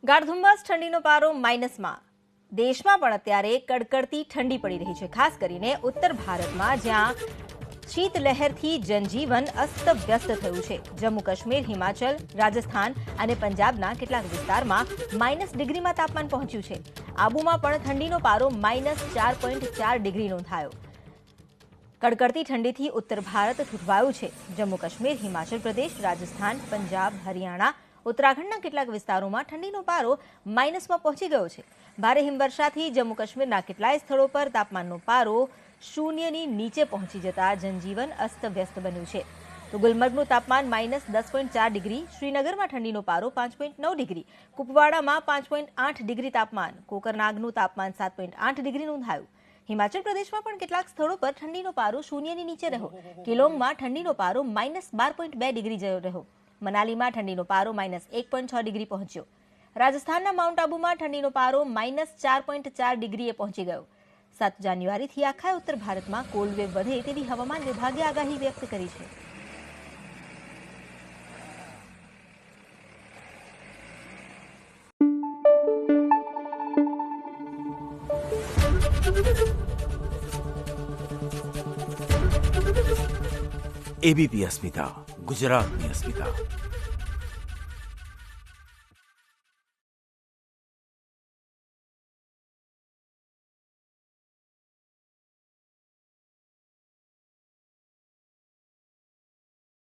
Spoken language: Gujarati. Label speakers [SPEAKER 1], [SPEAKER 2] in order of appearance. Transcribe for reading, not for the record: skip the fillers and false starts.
[SPEAKER 1] ગાઢધુમ્મસ ઠંડીનો પારો માઇનસમાં. દેશમાં પણ અત્યારે કડકડતી ઠંડી પડી રહી છે, ખાસ કરીને ઉત્તર ભારતમાં, જ્યાં શીતલહેરથી જનજીવન અસ્તવ્યસ્ત થયું છે. જમ્મુ કાશ્મીર, હિમાચલ, રાજસ્થાન અને પંજાબના કેટલાક વિસ્તારમાં -ડિગ્રીમાં તાપમાન પહોંચ્યું છે. આબુમાં પણ ઠંડીનો પારો -4.4 ડિગ્રી નોંધાયો. કડકડતી ઠંડીથી ઉત્તર ભારત ઠૂંઠવાયું છે. જમ્મુ કાશ્મીર, હિમાચલ પ્રદેશ, રાજસ્થાન, પંજાબ, હરિયાણા, ઉત્તરાખંડના કેટલાક વિસ્તારોમાં ઠંડીનો પારો માઇનસમાં પહોંચી ગયો છે. ભારે હિમવર્ષાથી જમ્મુ કાશ્મીરના કેટલાય સ્થળો પર તાપમાનનો પારો શૂન્યની નીચે પહોંચી જતા જનજીવન અસ્તવ્યસ્ત બન્યું છે. તો ગુલમર્ગનું તાપમાન -10.4 ડિગ્રી, શ્રીનગરમાં ઠંડીનો પારો 5.9 ડિગ્રી, કુપવાડામાં 5.8 ડિગ્રી તાપમાન, કોકરનાગનું તાપમાન 7.8 ડિગ્રી નોંધાયું. હિમાચલ પ્રદેશમાં પણ કેટલાક સ્થળો પર ઠંડીનો પારો શૂન્યની નીચે રહ્યો. કિલોંગમાં ઠંડીનો પારો -12.2 ડિગ્રી રહ્યો. મનાલીમાં ઠંડીનો પારો -1.6 ડિગ્રી પહોંચ્યો. રાજસ્થાનના માઉન્ટ આબુમાં ઠંડીનો પારો -4.4 ડિગ્રીએ પહોંચી ગયો. 7 જાન્યુઆરીથી આખા ઉત્તર ભારતમાં કોલ્ડ વેવ વધે તેવી હવામાન વિભાગે આગાહી વ્યક્ત કરી છે.
[SPEAKER 2] એબીપી અસ્મિતા, ગુજરાતની અસ્મિતા.